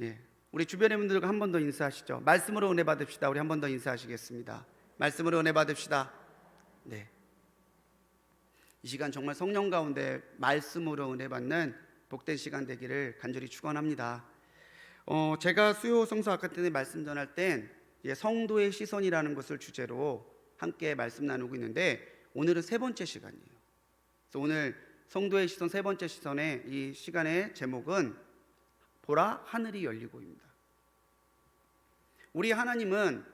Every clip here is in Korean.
예, 우리 주변의 분들과 한 번 더 인사하시죠. 말씀으로 은혜 받읍시다. 우리 한 번 더 인사하시겠습니다. 말씀으로 은혜 받읍시다. 네, 이 시간 정말 성령 가운데 말씀으로 은혜 받는 복된 시간 되기를 간절히 축원합니다. 제가 수요 성서 아까 때 말씀 전할 땐 성도의 시선이라는 것을 주제로 함께 말씀 나누고 있는데, 오늘은 세 번째 시간이에요. 그래서 오늘 성도의 시선 세 번째 시선의 이 시간의 제목은 보라 하늘이 열리고입니다. 우리 하나님은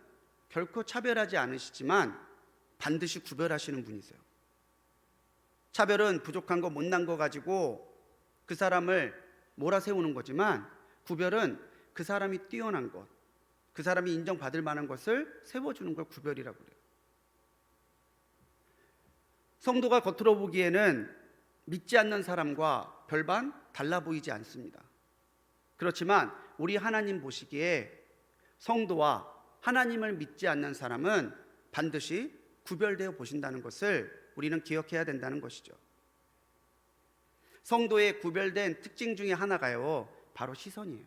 결코 차별하지 않으시지만 반드시 구별하시는 분이세요. 차별은 부족한 거 못난 거 가지고 그 사람을 몰아세우는 거지만, 구별은 그 사람이 뛰어난 것, 그 사람이 인정받을 만한 것을 세워주는 걸 구별이라고 그래요. 성도가 겉으로 보기에는 믿지 않는 사람과 별반 달라 보이지 않습니다. 그렇지만 우리 하나님 보시기에 성도와 하나님을 믿지 않는 사람은 반드시 구별되어 보신다는 것을 우리는 기억해야 된다는 것이죠. 성도의 구별된 특징 중에 하나가요, 바로 시선이에요.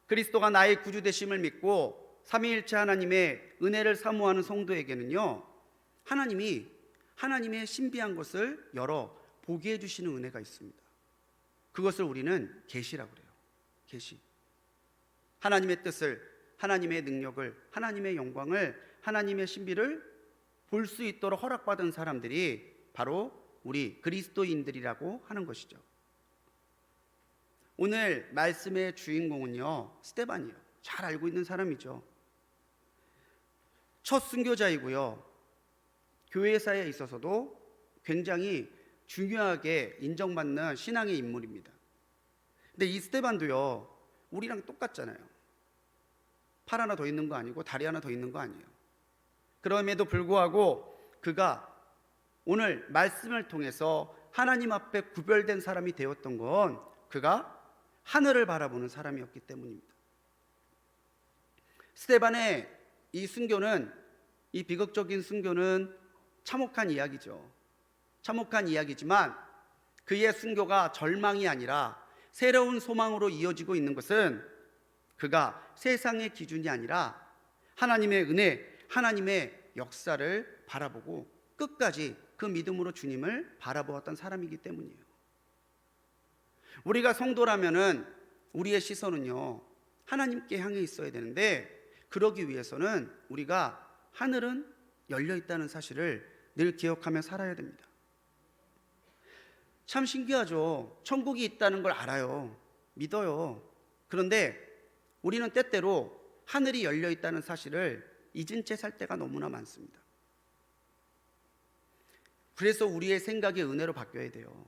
그리스도가 나의 구주 되심을 믿고 삼위일체 하나님의 은혜를 사모하는 성도에게는요, 하나님이 하나님의 신비한 것을 열어 보게 해주시는 은혜가 있습니다. 그것을 우리는 계시라고 그래요. 계시. 하나님의 뜻을, 하나님의 능력을, 하나님의 영광을, 하나님의 신비를 볼 수 있도록 허락받은 사람들이 바로 우리 그리스도인들이라고 하는 것이죠. 오늘 말씀의 주인공은요, 스데반이에요. 잘 알고 있는 사람이죠. 첫 순교자이고요, 교회사에 있어서도 굉장히 중요하게 인정받는 신앙의 인물입니다. 근데 이 스데반도요, 우리랑 똑같잖아요. 팔 하나 더 있는 거 아니고 다리 하나 더 있는 거 아니에요. 그럼에도 불구하고 그가 오늘 말씀을 통해서 하나님 앞에 구별된 사람이 되었던 건 그가 하늘을 바라보는 사람이었기 때문입니다. 스데반의 이 순교는, 이 비극적인 순교는 참혹한 이야기죠. 참혹한 이야기지만 그의 순교가 절망이 아니라 새로운 소망으로 이어지고 있는 것은 그가 세상의 기준이 아니라 하나님의 은혜, 하나님의 역사를 바라보고 끝까지 그 믿음으로 주님을 바라보았던 사람이기 때문이에요. 우리가 성도라면은 우리의 시선은요, 하나님께 향해 있어야 되는데, 그러기 위해서는 우리가 하늘은 열려 있다는 사실을 늘 기억하며 살아야 됩니다. 참 신기하죠. 천국이 있다는 걸 알아요. 믿어요. 그런데 우리는 때때로 하늘이 열려 있다는 사실을 잊은 채 살 때가 너무나 많습니다. 그래서 우리의 생각이 은혜로 바뀌어야 돼요.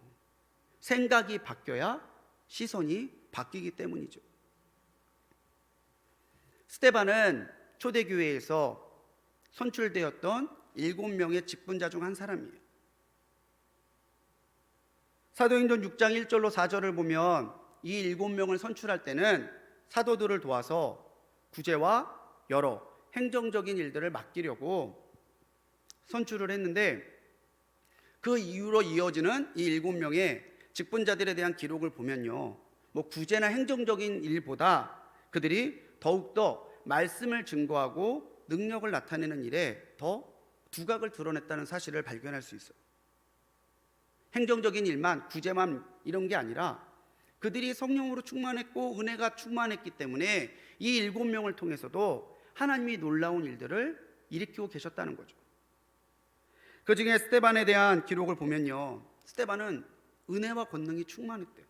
생각이 바뀌어야 시선이 바뀌기 때문이죠. 스데반은 초대교회에서 선출되었던 7명의 직분자 중 한 사람이에요. 사도행전 6장 1절로 4절을 보면 이 7명을 선출할 때는 사도들을 도와서 구제와 여러 행정적인 일들을 맡기려고 선출을 했는데, 그 이후로 이어지는 이 7명의 직분자들에 대한 기록을 보면요, 구제나 행정적인 일보다 그들이 더욱더 말씀을 증거하고 능력을 나타내는 일에 더 두각을 드러냈다는 사실을 발견할 수 있어요. 행정적인 일만, 구제만 이런 게 아니라 그들이 성령으로 충만했고 은혜가 충만했기 때문에 이 7명을 통해서도 하나님이 놀라운 일들을 일으키고 계셨다는 거죠. 그 중에 스데반에 대한 기록을 보면요, 스데반은 은혜와 권능이 충만했대요.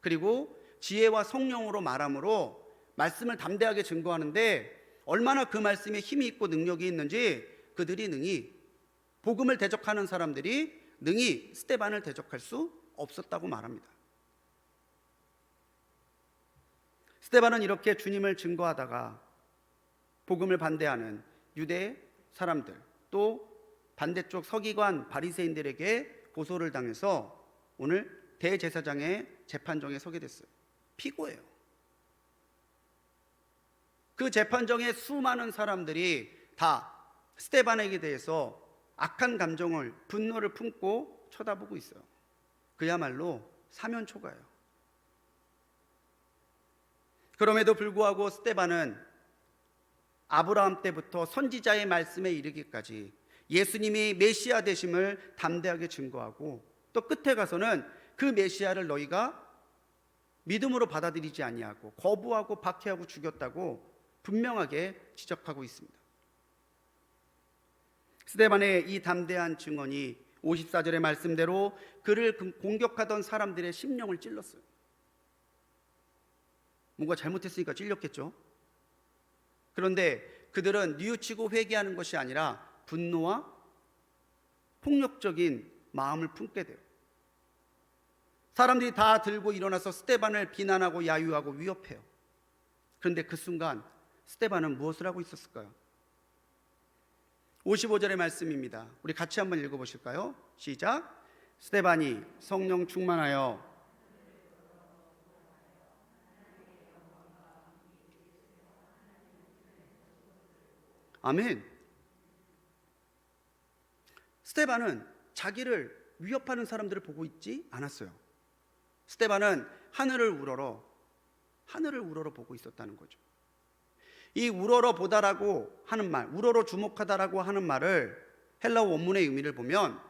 그리고 지혜와 성령으로 말함으로 말씀을 담대하게 증거하는데, 얼마나 그 말씀에 힘이 있고 능력이 있는지 그들이 능히, 복음을 대적하는 사람들이 능히 스데반을 대적할 수 없었다고 말합니다. 스데반은 이렇게 주님을 증거하다가 복음을 반대하는 유대 사람들, 또 반대쪽 서기관 바리새인들에게 고소를 당해서 오늘 대제사장의 재판정에 서게 됐어요. 피고예요. 그 재판정에 수많은 사람들이 다 스데반에게 대해서 악한 감정을, 분노를 품고 쳐다보고 있어요. 그야말로 사면초가예요. 그럼에도 불구하고 스데반은 아브라함 때부터 선지자의 말씀에 이르기까지 예수님이 메시아 되심을 담대하게 증거하고, 또 끝에 가서는 그 메시아를 너희가 믿음으로 받아들이지 아니하고 거부하고 박해하고 죽였다고 분명하게 지적하고 있습니다. 스데반의 이 담대한 증언이 54절의 말씀대로 그를 공격하던 사람들의 심령을 찔렀어요. 뭔가 잘못했으니까 찔렸겠죠. 그런데 그들은 뉘우치고 회개하는 것이 아니라 분노와 폭력적인 마음을 품게 돼요. 사람들이 다 들고 일어나서 스데반을 비난하고 야유하고 위협해요. 그런데 그 순간 스데반은 무엇을 하고 있었을까요? 55절의 말씀입니다. 우리 같이 한번 읽어보실까요? 시작. 스데반이 성령 충만하여 아멘. 스데반은 자기를 위협하는 사람들을 보고 있지 않았어요. 스데반은 하늘을 우러러 보고 있었다는 거죠. 이 우러러 보다라고 하는 말, 우러러 주목하다라고 하는 말을 헬라어 원문의 의미를 보면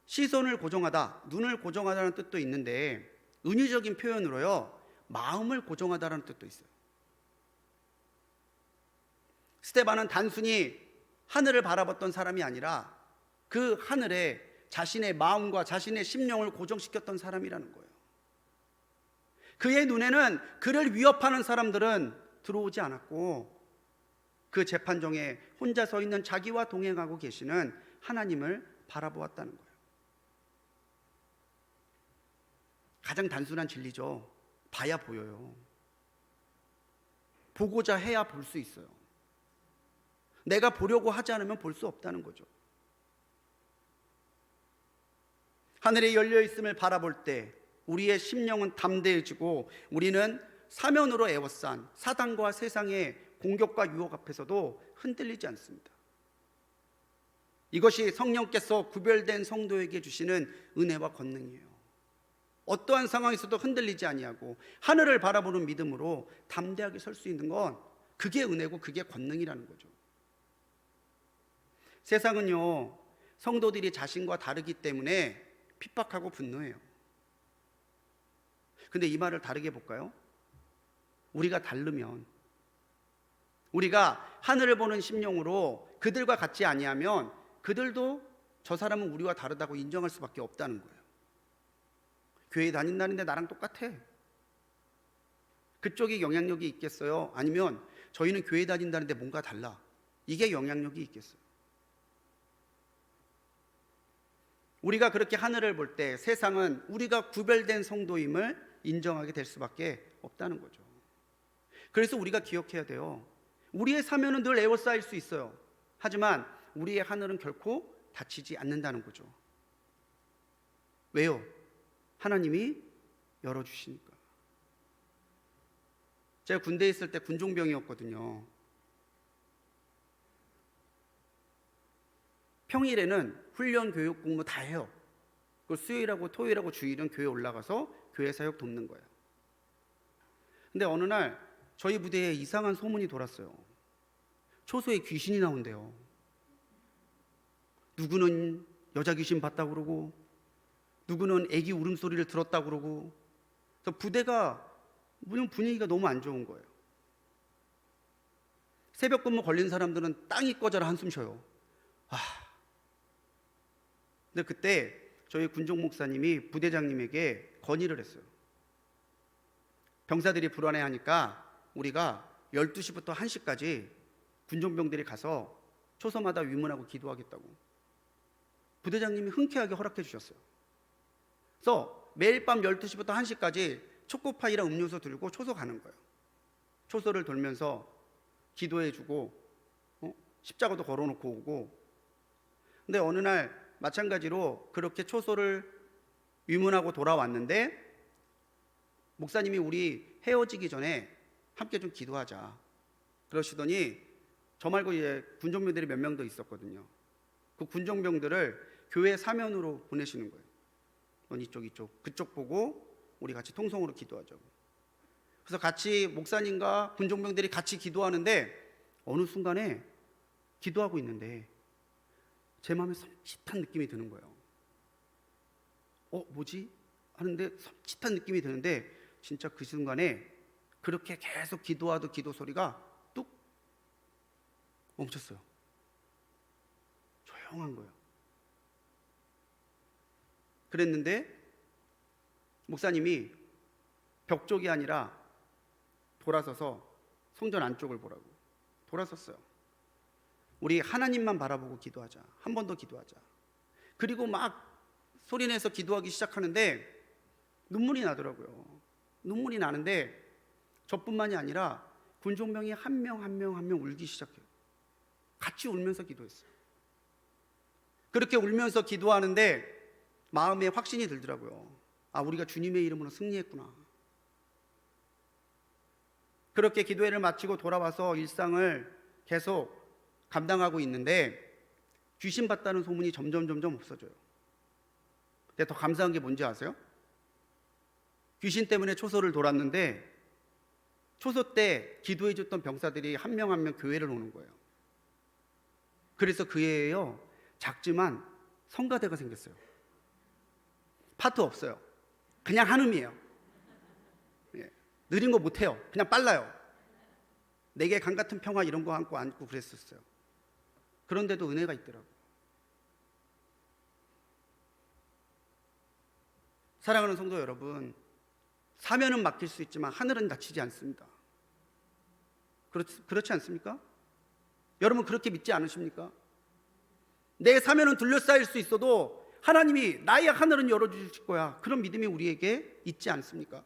시선을 고정하다, 눈을 고정하다는 뜻도 있는데, 은유적인 표현으로요, 마음을 고정하다라는 뜻도 있어요. 스데반은 단순히 하늘을 바라봤던 사람이 아니라 그 하늘에 자신의 마음과 자신의 심령을 고정시켰던 사람이라는 거예요. 그의 눈에는 그를 위협하는 사람들은 들어오지 않았고, 그 재판정에 혼자 서 있는 자기와 동행하고 계시는 하나님을 바라보았다는 거예요. 가장 단순한 진리죠. 봐야 보여요. 보고자 해야 볼 수 있어요. 내가 보려고 하지 않으면 볼 수 없다는 거죠. 하늘이 열려 있음을 바라볼 때 우리의 심령은 담대해지고, 우리는 사면으로 에워싼 사단과 세상의 공격과 유혹 앞에서도 흔들리지 않습니다. 이것이 성령께서 구별된 성도에게 주시는 은혜와 권능이에요. 어떠한 상황에서도 흔들리지 아니하고 하늘을 바라보는 믿음으로 담대하게 설 수 있는 건 그게 은혜고 그게 권능이라는 거죠. 세상은요, 성도들이 자신과 다르기 때문에 핍박하고 분노해요. 근데 이 말을 다르게 볼까요? 우리가 다르면, 우리가 하늘을 보는 심령으로 그들과 같지 아니하면 그들도 저 사람은 우리와 다르다고 인정할 수밖에 없다는 거예요. 교회 다닌다는데 나랑 똑같아. 그쪽이 영향력이 있겠어요? 아니면 저희는 교회 다닌다는데 뭔가 달라. 이게 영향력이 있겠어요? 우리가 그렇게 하늘을 볼 때 세상은 우리가 구별된 성도임을 인정하게 될 수밖에 없다는 거죠. 그래서 우리가 기억해야 돼요. 우리의 사면은 늘 에워싸일 수 있어요. 하지만 우리의 하늘은 결코 닫히지 않는다는 거죠. 왜요? 하나님이 열어주시니까. 제가 군대에 있을 때 군종병이었거든요. 평일에는 훈련, 교육, 공부 다 해요. 그 수요일하고 토요일하고 주일은 교회 올라가서 교회 사역 돕는 거예요. 근데 어느 날 저희 부대에 이상한 소문이 돌았어요. 초소에 귀신이 나온대요. 누구는 여자 귀신 봤다고 그러고, 누구는 애기 울음소리를 들었다고 그러고. 그래서 부대가 분위기가 너무 안 좋은 거예요. 새벽 근무 걸린 사람들은 땅이 꺼져라 한숨 쉬어요. 근데 그때 저희 군종 목사님이 부대장님에게 건의를 했어요. 병사들이 불안해하니까 우리가 12시부터 1시까지 군종병들이 가서 초소마다 위문하고 기도하겠다고. 부대장님이 흔쾌하게 허락해 주셨어요. 그래서 매일 밤 12시부터 1시까지 초코파이랑 음료수 들고 초소 가는 거예요. 초소를 돌면서 기도해 주고 십자가도 걸어놓고 오고. 근데 어느 날 마찬가지로 그렇게 초소를 위문하고 돌아왔는데, 목사님이 우리 헤어지기 전에 함께 좀 기도하자 그러시더니, 저 말고 이제 군종병들이 몇 명 더 있었거든요. 그 군종병들을 교회 사면으로 보내시는 거예요. 넌 이쪽 그쪽 보고 우리 같이 통성으로 기도하자고. 그래서 같이 목사님과 군종병들이 같이 기도하는데 어느 순간에 기도하고 있는데 제 마음에 섬찟한 느낌이 드는 거예요. 뭐지? 하는데 섬찟한 느낌이 드는데 진짜 그 순간에 그렇게 계속 기도하던 기도 소리가 뚝 멈췄어요. 조용한 거예요. 그랬는데 목사님이 벽 쪽이 아니라 돌아서서 성전 안쪽을 보라고 돌아섰어요. 우리 하나님만 바라보고 기도하자. 한 번 더 기도하자. 그리고 막 소리내서 기도하기 시작하는데 눈물이 나더라고요. 눈물이 나는데 저뿐만이 아니라 군종병이 한 명 한 명 한 명 울기 시작해요. 같이 울면서 기도했어요. 그렇게 울면서 기도하는데 마음에 확신이 들더라고요. 우리가 주님의 이름으로 승리했구나. 그렇게 기도회를 마치고 돌아와서 일상을 계속 감당하고 있는데 귀신 봤다는 소문이 점점 없어져요. 근데 더 감사한 게 뭔지 아세요? 귀신 때문에 초소를 돌았는데 초소 때 기도해 줬던 병사들이 한 명 한 명 교회를 오는 거예요. 그래서 그 해에요, 작지만 성가대가 생겼어요. 파트 없어요. 그냥 한음이에요. 느린 거 못해요. 그냥 빨라요. 내게 강 같은 평화 이런 거 안고 그랬었어요. 그런데도 은혜가 있더라고요. 사랑하는 성도 여러분, 사면은 맡길 수 있지만 하늘은 닫히지 않습니다. 그렇지 않습니까? 여러분 그렇게 믿지 않으십니까? 내 사면은 둘러싸일 수 있어도 하나님이 나의 하늘은 열어주실 거야. 그런 믿음이 우리에게 있지 않습니까?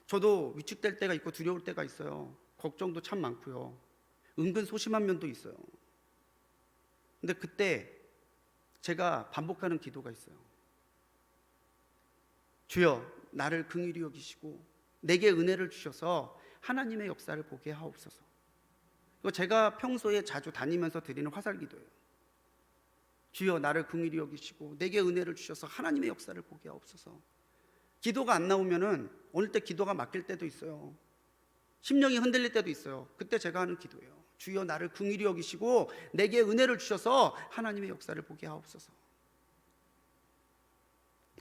저도 위축될 때가 있고 두려울 때가 있어요. 걱정도 참 많고요. 은근 소심한 면도 있어요. 근데 그때 제가 반복하는 기도가 있어요. 주여, 나를 긍휼히 여기시고 내게 은혜를 주셔서 하나님의 역사를 보게 하옵소서. 이거 제가 평소에 자주 다니면서 드리는 화살 기도예요. 주여, 나를 긍휼히 여기시고 내게 은혜를 주셔서 하나님의 역사를 보게 하옵소서. 기도가 안 나오면은 어느 때 기도가 막힐 때도 있어요. 심령이 흔들릴 때도 있어요. 그때 제가 하는 기도예요. 주여, 나를 긍휼히 여기시고 내게 은혜를 주셔서 하나님의 역사를 보게 하옵소서.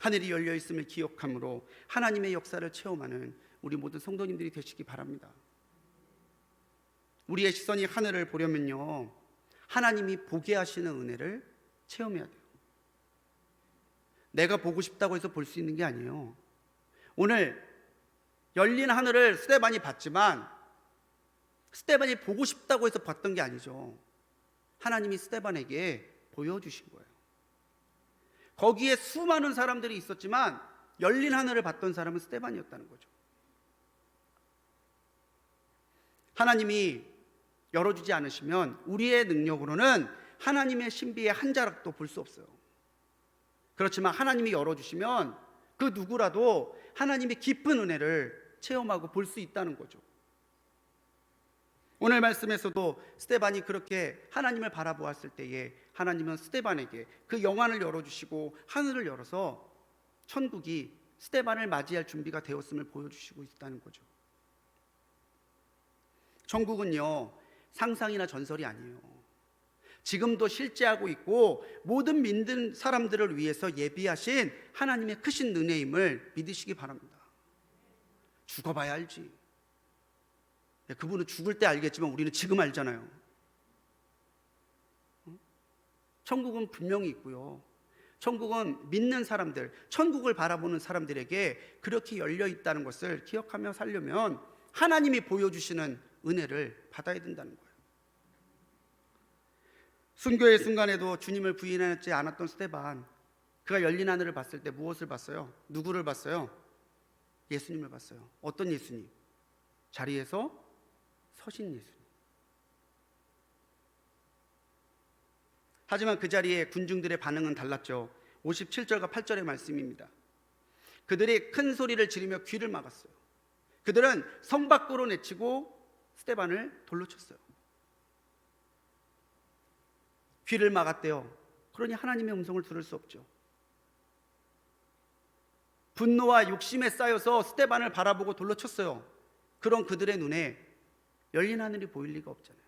하늘이 열려 있음을 기억함으로 하나님의 역사를 체험하는 우리 모든 성도님들이 되시기 바랍니다. 우리의 시선이 하늘을 보려면요, 하나님이 보게 하시는 은혜를 체험해야 돼요. 내가 보고 싶다고 해서 볼 수 있는 게 아니에요. 오늘 열린 하늘을 스데반이 봤지만 스데반이 보고 싶다고 해서 봤던 게 아니죠. 하나님이 스데반에게 보여주신 거예요. 거기에 수많은 사람들이 있었지만 열린 하늘을 봤던 사람은 스데반이었다는 거죠. 하나님이 열어주지 않으시면 우리의 능력으로는 하나님의 신비의 한 자락도 볼 수 없어요. 그렇지만 하나님이 열어주시면 그 누구라도 하나님의 깊은 은혜를 체험하고 볼 수 있다는 거죠. 오늘 말씀에서도 스데반이 그렇게 하나님을 바라보았을 때에 하나님은 스데반에게 그 영안을 열어주시고 하늘을 열어서 천국이 스데반을 맞이할 준비가 되었음을 보여주시고 있다는 거죠. 천국은요, 상상이나 전설이 아니에요. 지금도 실제하고 있고 모든 믿는 사람들을 위해서 예비하신 하나님의 크신 은혜임을 믿으시기 바랍니다. 죽어봐야 알지. 그분은 죽을 때 알겠지만 우리는 지금 알잖아요. 천국은 분명히 있고요. 천국은 믿는 사람들, 천국을 바라보는 사람들에게 그렇게 열려 있다는 것을 기억하며 살려면 하나님이 보여주시는 은혜를 받아야 된다는 거예요. 순교의 순간에도 주님을 부인하지 않았던 스데반, 그가 열린 하늘을 봤을 때 무엇을 봤어요? 누구를 봤어요? 예수님을 봤어요. 어떤 예수님? 자리에서 서신 예수님. 하지만 그 자리에 군중들의 반응은 달랐죠. 57절과 8절의 말씀입니다. 그들이 큰 소리를 지르며 귀를 막았어요. 그들은 성 밖으로 내치고 스데반을 돌로 쳤어요. 귀를 막았대요. 그러니 하나님의 음성을 들을 수 없죠. 분노와 욕심에 쌓여서 스데반을 바라보고 돌로 쳤어요. 그런 그들의 눈에 열린 하늘이 보일 리가 없잖아요.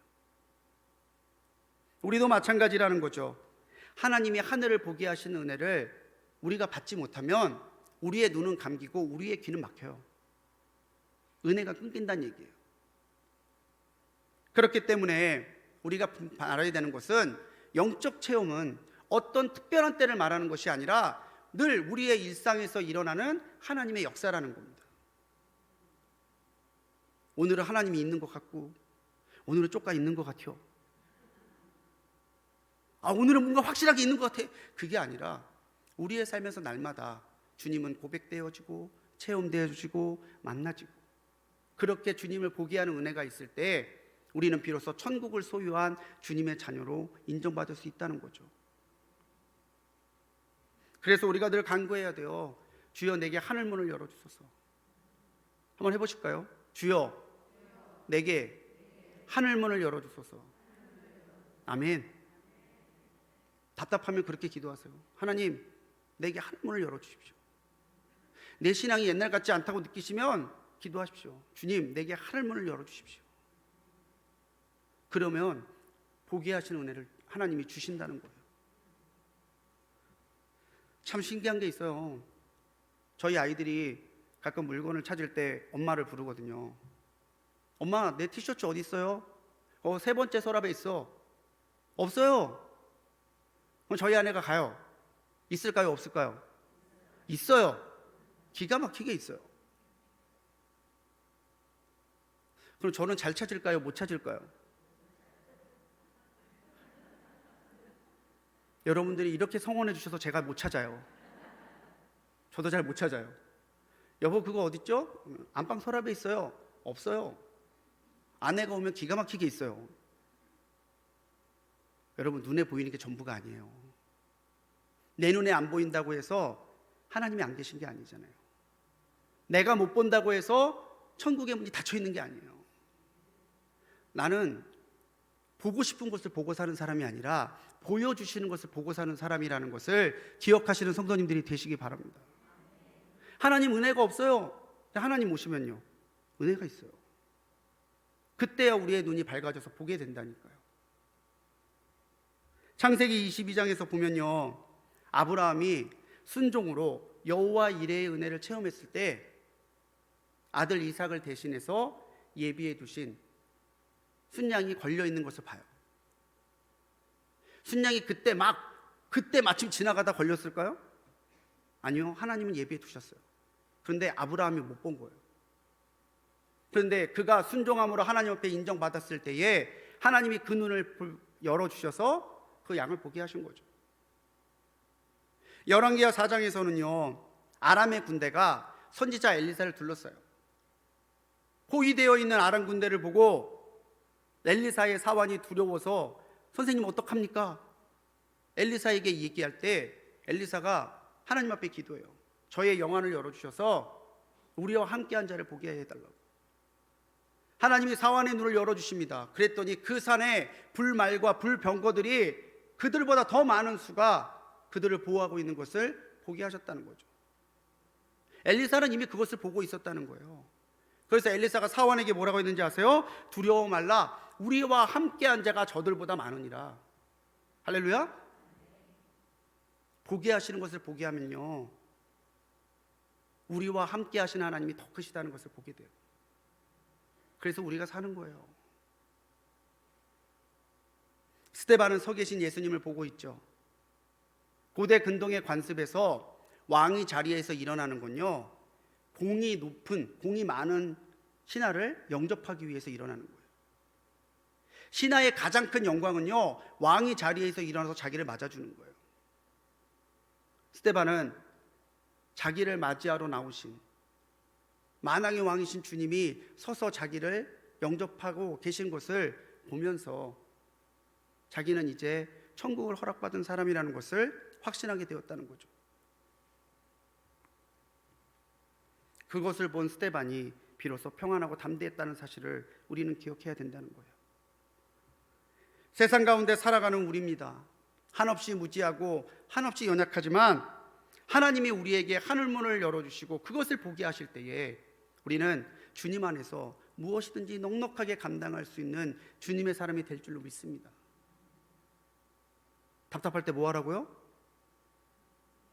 우리도 마찬가지라는 거죠. 하나님이 하늘을 보게 하시는 은혜를 우리가 받지 못하면 우리의 눈은 감기고 우리의 귀는 막혀요. 은혜가 끊긴다는 얘기예요. 그렇기 때문에 우리가 알아야 되는 것은 영적 체험은 어떤 특별한 때를 말하는 것이 아니라 늘 우리의 일상에서 일어나는 하나님의 역사라는 겁니다. 오늘은 하나님이 있는 것 같고 오늘은 쫓가 있는 것 같아요. 오늘은 뭔가 확실하게 있는 것 같아. 그게 아니라 우리의 삶에서 날마다 주님은 고백되어지고 체험되어지고 만나지고, 그렇게 주님을 보게 하는 은혜가 있을 때 우리는 비로소 천국을 소유한 주님의 자녀로 인정받을 수 있다는 거죠. 그래서 우리가 늘 간구해야 돼요. 주여 내게 하늘문을 열어주소서. 한번 해보실까요? 주여 내게 하늘문을 열어주소서. 아멘. 답답하면 그렇게 기도하세요. 하나님 내게 하늘문을 열어주십시오. 내 신앙이 옛날 같지 않다고 느끼시면 기도하십시오. 주님 내게 하늘문을 열어주십시오. 그러면 보게 하시는 은혜를 하나님이 주신다는 거예요. 참 신기한 게 있어요. 저희 아이들이 가끔 물건을 찾을 때 엄마를 부르거든요. 엄마 내 티셔츠 어디 있어요? 세 번째 서랍에 있어. 없어요. 그럼 저희 아내가 가요. 있을까요? 없을까요? 있어요. 기가 막히게 있어요. 그럼 저는 잘 찾을까요? 못 찾을까요? 여러분들이 이렇게 성원해 주셔서 제가 못 찾아요. 저도 잘 못 찾아요. 여보 그거 어딨죠? 안방 서랍에 있어요. 없어요. 아내가 오면 기가 막히게 있어요. 여러분 눈에 보이는 게 전부가 아니에요. 내 눈에 안 보인다고 해서 하나님이 안 계신 게 아니잖아요. 내가 못 본다고 해서 천국의 문이 닫혀 있는 게 아니에요. 나는 보고 싶은 것을 보고 사는 사람이 아니라 보여주시는 것을 보고 사는 사람이라는 것을 기억하시는 성도님들이 되시기 바랍니다. 하나님 은혜가 없어요. 하나님 오시면요 은혜가 있어요. 그때야 우리의 눈이 밝아져서 보게 된다니까요. 창세기 22장에서 보면요 아브라함이 순종으로 여호와 이레의 은혜를 체험했을 때 아들 이삭을 대신해서 예비해 두신 순양이 걸려있는 것을 봐요. 순양이 그때 마침 지나가다 걸렸을까요? 아니요, 하나님은 예비해 두셨어요. 그런데 아브라함이 못 본 거예요. 그런데 그가 순종함으로 하나님 앞에 인정받았을 때에 하나님이 그 눈을 열어주셔서 그 양을 보게 하신 거죠. 열왕기하 4장에서는요 아람의 군대가 선지자 엘리사를 둘렀어요. 포위되어 있는 아람 군대를 보고 엘리사의 사환이 두려워서 선생님 어떡합니까? 엘리사에게 얘기할 때 엘리사가 하나님 앞에 기도해요. 저의 영안을 열어주셔서 우리와 함께한 자를 보게 해달라고. 하나님이 사환의 눈을 열어주십니다. 그랬더니 그 산에 불말과 불병거들이 그들보다 더 많은 수가 그들을 보호하고 있는 것을 보게 하셨다는 거죠. 엘리사는 이미 그것을 보고 있었다는 거예요. 그래서 엘리사가 사환에게 뭐라고 했는지 아세요? 두려워 말라, 우리와 함께한 자가 저들보다 많으니라. 할렐루야. 보게 하시는 것을 보게 하면요 우리와 함께 하시는 하나님이 더 크시다는 것을 보게 돼요. 그래서 우리가 사는 거예요. 스데반은 서 계신 예수님을 보고 있죠. 고대 근동의 관습에서 왕이 자리에서 일어나는 건요 공이 높은, 공이 많은 신하를 영접하기 위해서 일어나는 거예요. 신하의 가장 큰 영광은요 왕이 자리에서 일어나서 자기를 맞아주는 거예요. 스데반은 자기를 맞이하러 나오신 만왕의 왕이신 주님이 서서 자기를 영접하고 계신 것을 보면서 자기는 이제 천국을 허락받은 사람이라는 것을 확신하게 되었다는 거죠. 그것을 본 스데반이 비로소 평안하고 담대했다는 사실을 우리는 기억해야 된다는 거예요. 세상 가운데 살아가는 우리입니다. 한없이 무지하고 한없이 연약하지만 하나님이 우리에게 하늘문을 열어주시고 그것을 보게 하실 때에 우리는 주님 안에서 무엇이든지 넉넉하게 감당할 수 있는 주님의 사람이 될 줄로 믿습니다. 답답할 때 뭐 하라고요?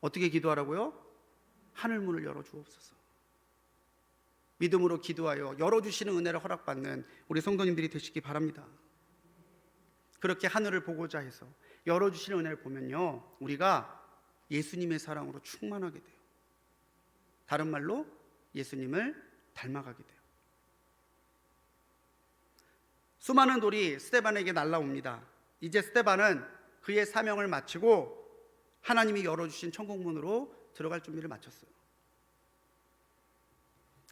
어떻게 기도하라고요? 하늘문을 열어주옵소서. 믿음으로 기도하여 열어주시는 은혜를 허락받는 우리 성도님들이 되시기 바랍니다. 그렇게 하늘을 보고자 해서 열어주시는 은혜를 보면요, 우리가 예수님의 사랑으로 충만하게 돼요. 다른 말로 예수님을 닮아가게 돼요. 수많은 돌이 스데반에게 날라옵니다. 이제 스데반은 그의 사명을 마치고 하나님이 열어주신 천국문으로 들어갈 준비를 마쳤어요.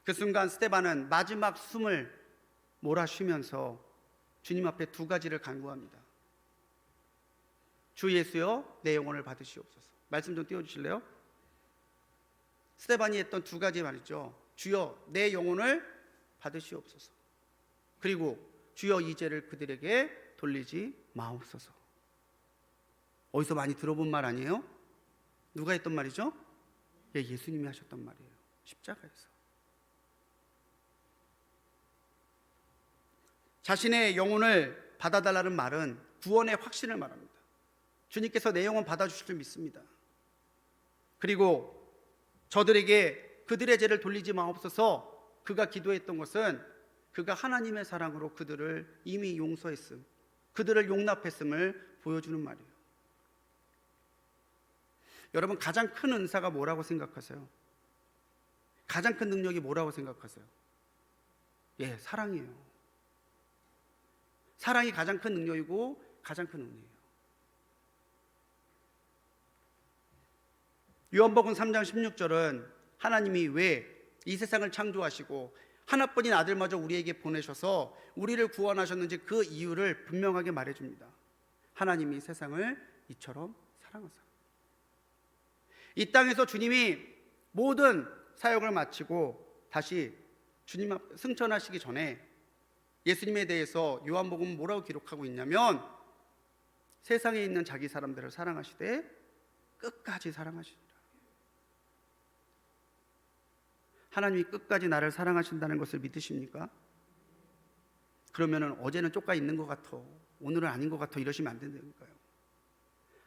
그 순간 스데반은 마지막 숨을 몰아쉬면서 주님 앞에 두 가지를 간구합니다. 주 예수여, 내 영혼을 받으시옵소서. 말씀 좀 띄워주실래요? 스데반이 했던 두 가지 말이죠. 주여, 내 영혼을 받으시옵소서. 그리고 주여, 이 죄를 그들에게 돌리지 마옵소서. 어디서 많이 들어본 말 아니에요? 누가 했던 말이죠? 예, 예수님이 하셨던 말이에요. 십자가에서. 자신의 영혼을 받아달라는 말은 구원의 확신을 말합니다. 주님께서 내 영혼 받아주실 줄 믿습니다. 그리고 저들에게 그들의 죄를 돌리지 마옵소서. 그가 기도했던 것은 그가 하나님의 사랑으로 그들을 이미 용서했음, 그들을 용납했음을 보여주는 말이에요. 여러분, 가장 큰 은사가 뭐라고 생각하세요? 가장 큰 능력이 뭐라고 생각하세요? 예, 사랑이에요. 사랑이 가장 큰 능력이고 가장 큰 은혜예요. 요한복음 3장 16절은 하나님이 왜 이 세상을 창조하시고 하나뿐인 아들마저 우리에게 보내셔서 우리를 구원하셨는지 그 이유를 분명하게 말해줍니다. 하나님이 세상을 이처럼 사랑하사. 이 땅에서 주님이 모든 사역을 마치고 다시 주님 앞 승천하시기 전에 예수님에 대해서 요한복음은 뭐라고 기록하고 있냐면, 세상에 있는 자기 사람들을 사랑하시되 끝까지 사랑하시니라. 하나님이 끝까지 나를 사랑하신다는 것을 믿으십니까? 그러면 어제는 쪼까 있는 것 같아, 오늘은 아닌 것 같아 이러시면 안 된다니까요.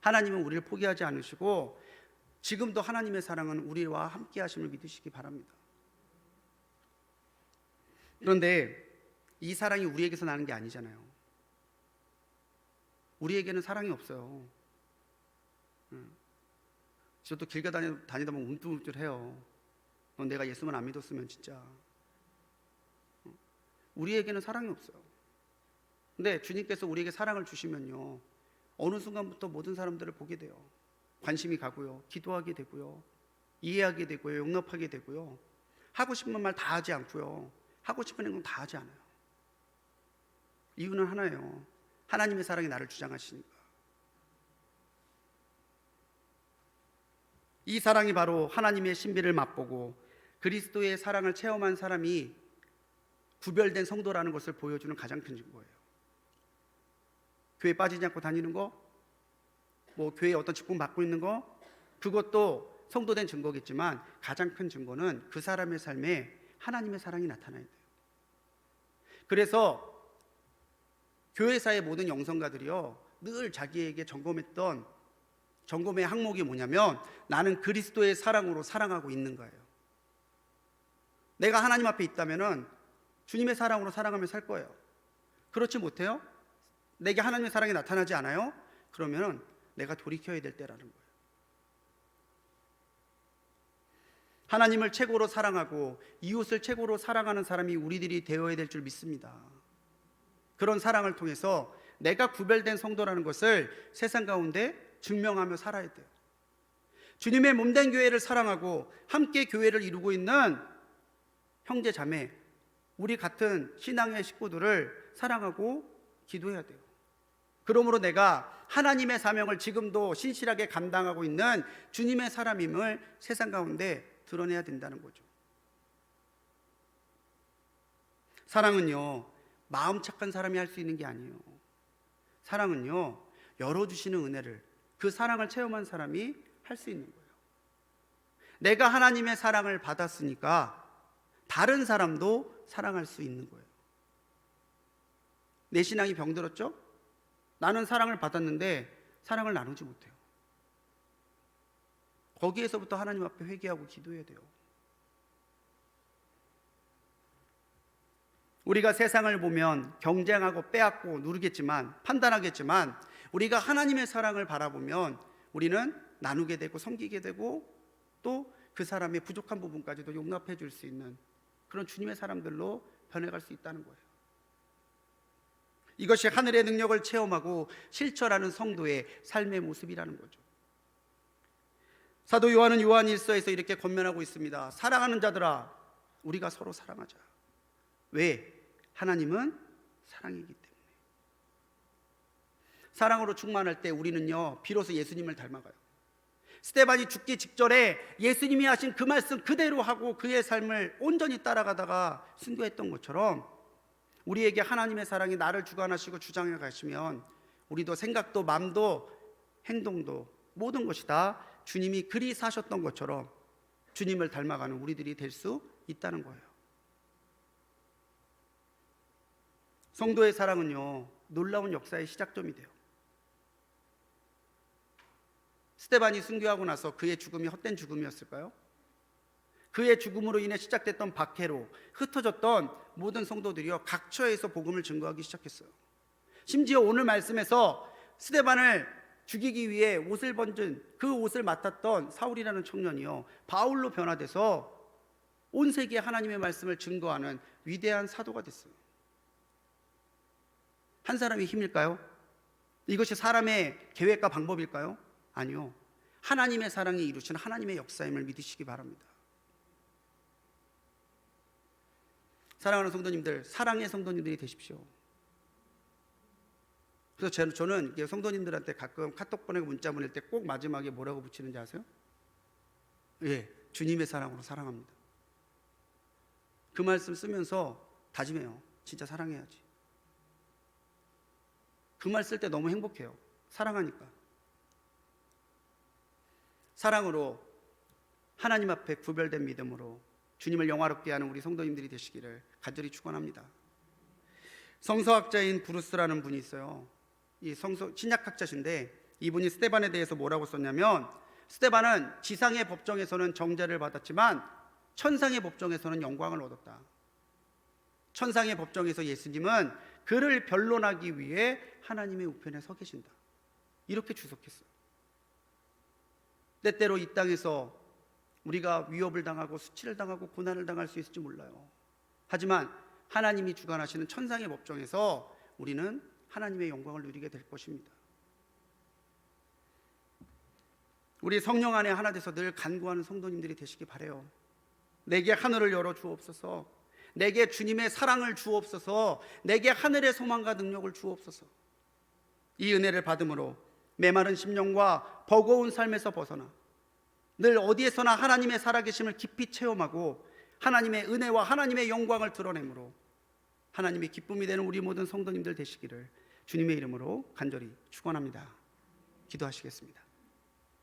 하나님은 우리를 포기하지 않으시고 지금도 하나님의 사랑은 우리와 함께 하심을 믿으시기 바랍니다. 그런데 이 사랑이 우리에게서 나는 게 아니잖아요. 우리에게는 사랑이 없어요. 저도 길 다니다 보면 움찔움찔해요. 넌 내가 예수만 안 믿었으면 진짜. 우리에게는 사랑이 없어요. 근데 주님께서 우리에게 사랑을 주시면요, 어느 순간부터 모든 사람들을 보게 돼요. 관심이 가고요, 기도하게 되고요, 이해하게 되고요, 용납하게 되고요, 하고 싶은 말 다 하지 않고요, 하고 싶은 행동 다 하지 않아요. 이유는 하나예요. 하나님의 사랑이 나를 주장하시니까. 이 사랑이 바로 하나님의 신비를 맛보고 그리스도의 사랑을 체험한 사람이 구별된 성도라는 것을 보여주는 가장 큰 증거예요. 교회 빠지지 않고 다니는 거, 뭐 교회에 어떤 직분 받고 있는 거, 그것도 성도된 증거겠지만 가장 큰 증거는 그 사람의 삶에 하나님의 사랑이 나타나야 돼요. 그래서 교회사의 모든 영성가들이요, 늘 자기에게 점검의 항목이 뭐냐면, 나는 그리스도의 사랑으로 사랑하고 있는 거예요. 내가 하나님 앞에 있다면은 주님의 사랑으로 사랑하며 살 거예요. 그렇지 못해요? 내게 하나님의 사랑이 나타나지 않아요? 그러면은 내가 돌이켜야 될 때라는 거예요. 하나님을 최고로 사랑하고 이웃을 최고로 사랑하는 사람이 우리들이 되어야 될 줄 믿습니다. 그런 사랑을 통해서 내가 구별된 성도라는 것을 세상 가운데 증명하며 살아야 돼요. 주님의 몸된 교회를 사랑하고 함께 교회를 이루고 있는 형제 자매, 우리 같은 신앙의 식구들을 사랑하고 기도해야 돼요. 그러므로 내가 하나님의 사명을 지금도 신실하게 감당하고 있는 주님의 사람임을 세상 가운데 드러내야 된다는 거죠. 사랑은요, 마음 착한 사람이 할 수 있는 게 아니에요. 사랑은요, 열어주시는 은혜를, 그 사랑을 체험한 사람이 할 수 있는 거예요. 내가 하나님의 사랑을 받았으니까 다른 사람도 사랑할 수 있는 거예요. 내 신앙이 병들었죠? 나는 사랑을 받았는데 사랑을 나누지 못해요. 거기에서부터 하나님 앞에 회개하고 기도해야 돼요. 우리가 세상을 보면 경쟁하고 빼앗고 누르겠지만, 판단하겠지만, 우리가 하나님의 사랑을 바라보면 우리는 나누게 되고 섬기게 되고 또 그 사람의 부족한 부분까지도 용납해 줄 수 있는 그런 주님의 사람들로 변해갈 수 있다는 거예요. 이것이 하늘의 능력을 체험하고 실천하는 성도의 삶의 모습이라는 거죠. 사도 요한은 요한일서에서 이렇게 권면하고 있습니다. 사랑하는 자들아, 우리가 서로 사랑하자. 왜? 하나님은 사랑이기 때문에. 사랑으로 충만할 때 우리는요, 비로소 예수님을 닮아가요. 스데반이 죽기 직전에 예수님이 하신 그 말씀 그대로 하고 그의 삶을 온전히 따라가다가 순교했던 것처럼, 우리에게 하나님의 사랑이 나를 주관하시고 주장해 가시면 우리도 생각도 마음도 행동도 모든 것이 다 주님이 그리 사셨던 것처럼 주님을 닮아가는 우리들이 될 수 있다는 거예요. 성도의 사랑은요, 놀라운 역사의 시작점이 돼요. 스데반이 순교하고 나서 그의 죽음이 헛된 죽음이었을까요? 그의 죽음으로 인해 시작됐던 박해로 흩어졌던 모든 성도들이요, 각처에서 복음을 증거하기 시작했어요. 심지어 오늘 말씀에서 스데반을 죽이기 위해 옷을 번진 그 옷을 맡았던 사울이라는 청년이요, 바울로 변화돼서 온 세계에 하나님의 말씀을 증거하는 위대한 사도가 됐어요. 한 사람의 힘일까요? 이것이 사람의 계획과 방법일까요? 아니요. 하나님의 사랑이 이루신 하나님의 역사임을 믿으시기 바랍니다. 사랑하는 성도님들, 사랑의 성도님들이 되십시오. 그래서 저는 성도님들한테 가끔 카톡 보내고 문자 보낼 때 꼭 마지막에 뭐라고 붙이는지 아세요? 예, 주님의 사랑으로 사랑합니다. 그 말씀 쓰면서 다짐해요. 진짜 사랑해야지. 그 말 쓸 때 너무 행복해요. 사랑하니까. 사랑으로, 하나님 앞에 구별된 믿음으로 주님을 영화롭게 하는 우리 성도님들이 되시기를 간절히 축원합니다. 성서학자인 브루스라는 분이 있어요. 이 신약학자신데 이분이 스데반에 대해서 뭐라고 썼냐면, 스데반은 지상의 법정에서는 정죄를 받았지만 천상의 법정에서는 영광을 얻었다. 천상의 법정에서 예수님은 그를 변론하기 위해 하나님의 우편에 서 계신다. 이렇게 주석했어요. 때때로 이 땅에서 우리가 위협을 당하고 수치를 당하고 고난을 당할 수 있을지 몰라요. 하지만 하나님이 주관하시는 천상의 법정에서 우리는 하나님의 영광을 누리게 될 것입니다. 우리 성령 안에 하나 돼서 늘 간구하는 성도님들이 되시기 바라요. 내게 하늘을 열어 주옵소서. 내게 주님의 사랑을 주옵소서. 내게 하늘의 소망과 능력을 주옵소서. 이 은혜를 받음으로 메마른 심령과 버거운 삶에서 벗어나 늘 어디에서나 하나님의 살아계심을 깊이 체험하고 하나님의 은혜와 하나님의 영광을 드러내므로 하나님의 기쁨이 되는 우리 모든 성도님들 되시기를 주님의 이름으로 간절히 축원합니다. 기도하시겠습니다.